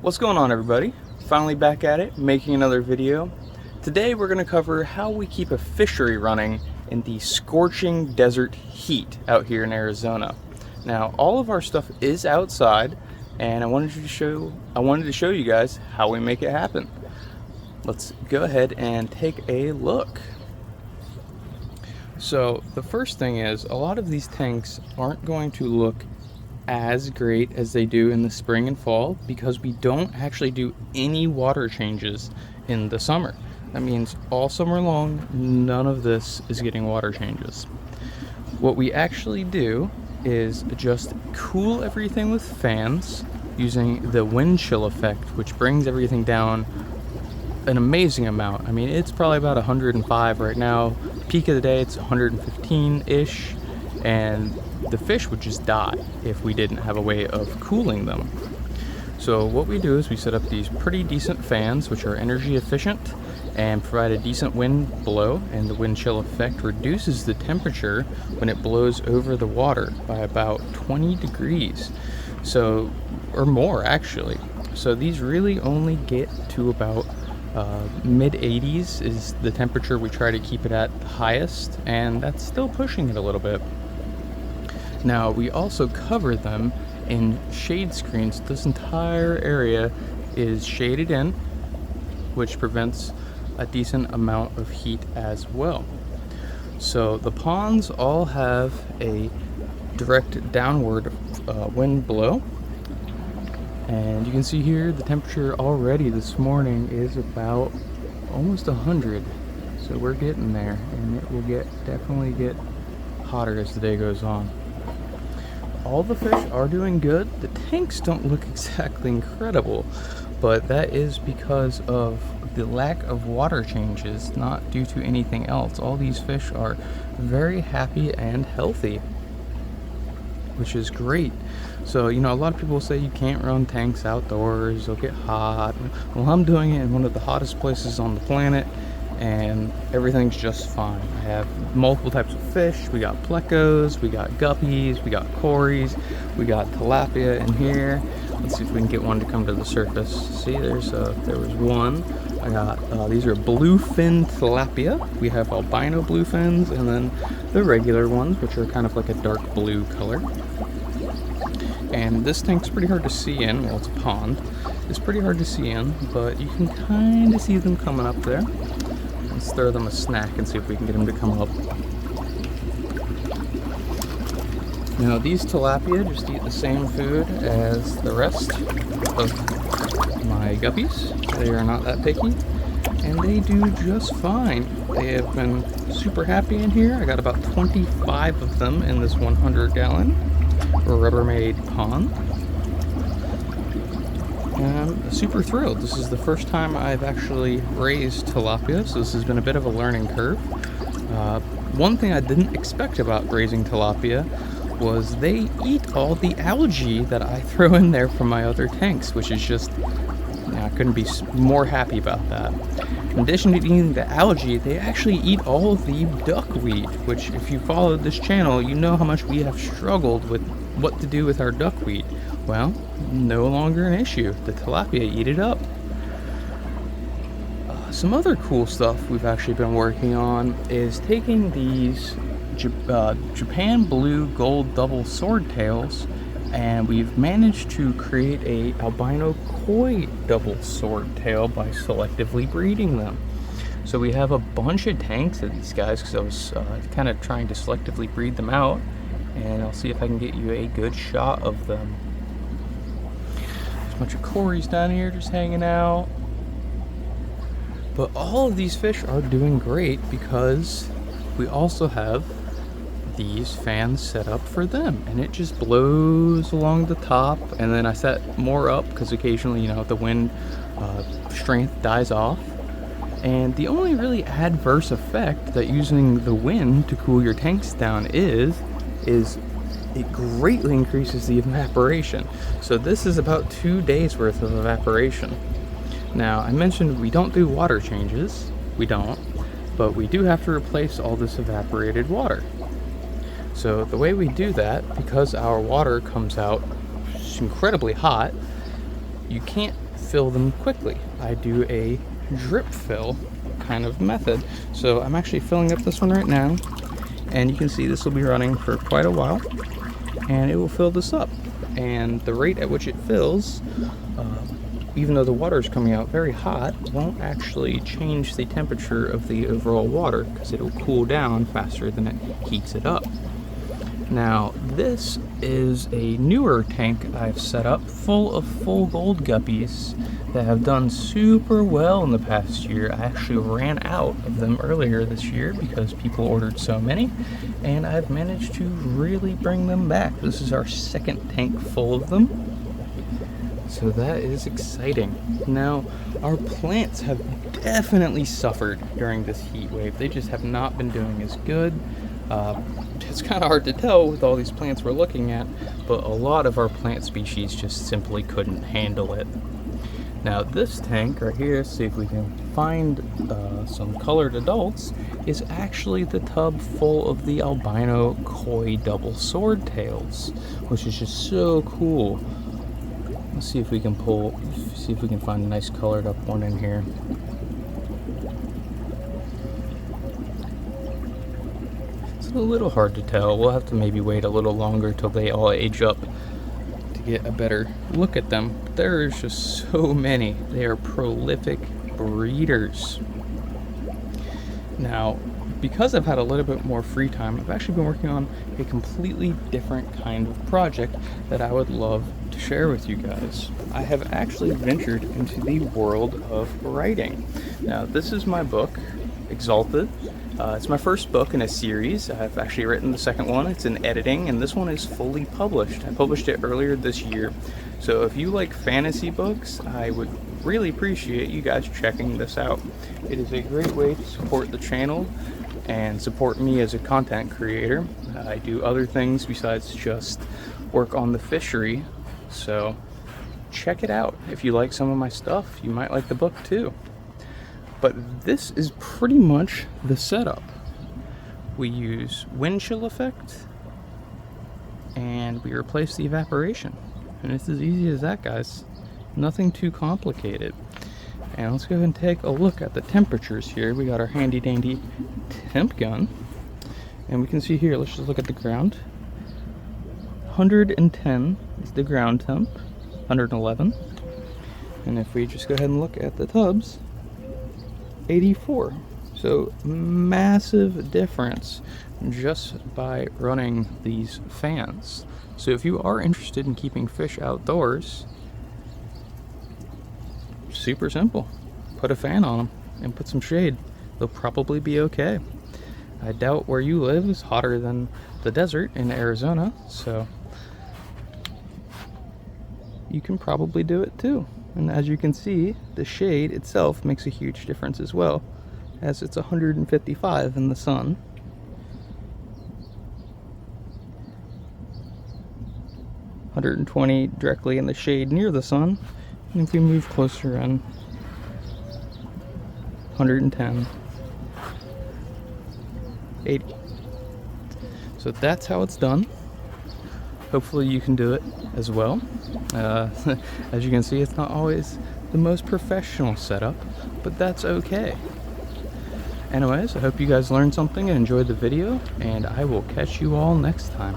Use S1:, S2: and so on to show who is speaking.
S1: What's going on, everybody? Finally back at it, making another video. Today we're going to cover how we keep a fishery running in the scorching desert heat out here in Arizona. Now, all of our stuff is outside, and I wanted to show you guys how we make it happen. Let's go ahead and take a look. So the first thing is, a lot of these tanks aren't going to look as great as they do in the spring and fall because we don't actually do any water changes in the summer. That means all summer long, none of this is getting water changes. What we actually do is just cool everything with fans using the wind chill effect, which brings everything down an amazing amount. I mean, it's probably about 105 right now. Peak of the day, it's 115-ish, and the fish would just die if we didn't have a way of cooling them. So what we do is we set up these pretty decent fans, which are energy efficient and provide a decent wind blow, and the wind chill effect reduces the temperature when it blows over the water by about 20 degrees, so, or more actually. So these really only get to about mid 80s is the temperature we try to keep it at the highest, and that's still pushing it a little bit. Now, we also cover them in shade screens. This entire area is shaded in, which prevents a decent amount of heat as well. So the ponds all have a direct downward wind blow. And you can see here the temperature already this morning is about almost 100. So we're getting there, and it will definitely get hotter as the day goes on. All the fish are doing good. The tanks don't look exactly incredible, but that is because of the lack of water changes, not due to anything else. All these fish are very happy and healthy, which is great. So, you know, a lot of people say you can't run tanks outdoors, they'll get hot. Well, I'm doing it in one of the hottest places on the planet, and everything's just fine. I have multiple types of fish. We got plecos, we got guppies, we got cories, we got tilapia in here. Let's see if we can get one to come to the surface. See, there was one. I got these are bluefin tilapia. We have albino bluefins, and then the regular ones, which are kind of like a dark blue color. And this tank's pretty hard to see in. Well, it's a pond. It's pretty hard to see in, but you can kind of see them coming up there. Let's throw them a snack and see if we can get them to come up. Now, these tilapia just eat the same food as the rest of my guppies. They are not that picky, and they do just fine. They have been super happy in here. I got about 25 of them in this 100-gallon Rubbermaid pond. And I'm super thrilled. This is the first time I've actually raised tilapia, so this has been a bit of a learning curve. One thing I didn't expect about raising tilapia was they eat all the algae that I throw in there from my other tanks, which is just, I couldn't be more happy about that. In addition to eating the algae, they actually eat all of the duckweed, which if you followed this channel, you know how much we have struggled with what to do with our duckweed. Well, no longer an issue. The tilapia eat it up. Some other cool stuff we've actually been working on is taking these Japan blue gold double swordtails, and we've managed to create a albino koi double swordtail by selectively breeding them. So we have a bunch of tanks of these guys because I was kind of trying to selectively breed them out, and I'll see if I can get you a good shot of them. There's a bunch of cories down here just hanging out. But all of these fish are doing great because we also have these fans set up for them, and it just blows along the top, and then I set more up because occasionally, you know, the wind strength dies off. And the only really adverse effect that using the wind to cool your tanks down is it greatly increases the evaporation. So this is about 2 days worth of evaporation. Now, I mentioned we don't do water changes. We don't, but we do have to replace all this evaporated water. So the way we do that, because our water comes out incredibly hot, you can't fill them quickly. I do a drip fill kind of method. So I'm actually filling up this one right now, and you can see this will be running for quite a while, and it will fill this up. And the rate at which it fills, even though the water is coming out very hot, won't actually change the temperature of the overall water, because it'll cool down faster than it heats it up. Now, this is a newer tank I've set up full of full gold guppies that have done super well in the past year. I actually ran out of them earlier this year because people ordered so many, and I've managed to really bring them back. This is our second tank full of them, so that is exciting. Now, our plants have definitely suffered during this heat wave. They just have not been doing as good. It's kind of hard to tell with all these plants we're looking at, but a lot of our plant species just simply couldn't handle it. Now, this tank right here, see if we can find some colored adults, is actually the tub full of the albino koi double swordtails, which is just so cool. Let's see if we can find a nice colored up one in here. A little hard to tell. We'll have to maybe wait a little longer till they all age up to get a better look at them. But there's just so many. They are prolific breeders. Now, because I've had a little bit more free time, I've actually been working on a completely different kind of project that I would love to share with you guys. I have actually ventured into the world of writing. Now, this is my book, Exalted. It's my first book in a series. I've actually written the second one. It's in editing, and this one is fully published. I published it earlier this year. So if you like fantasy books, I would really appreciate you guys checking this out. It is a great way to support the channel and support me as a content creator. I do other things besides just work on the fishery. So check it out. If you like some of my stuff, you might like the book too. But this is pretty much the setup. We use wind chill effect, and we replace the evaporation. And it's as easy as that, guys. Nothing too complicated. And let's go ahead and take a look at the temperatures here. We got our handy dandy temp gun. And we can see here, let's just look at the ground. 110 is the ground temp, 111. And if we just go ahead and look at the tubs, 84. So massive difference just by running these fans. So if you are interested in keeping fish outdoors, super simple. Put a fan on them and put some shade. They'll probably be okay. I doubt where you live is hotter than the desert in Arizona, so you can probably do it too. And as you can see, the shade itself makes a huge difference as well, as it's 155 in the sun. $120 directly in the shade near the sun. And if we move closer in, 110, 80. So that's how it's done. Hopefully you can do it as well. As you can see, it's not always the most professional setup, but that's okay. Anyways, I hope you guys learned something and enjoyed the video, and I will catch you all next time.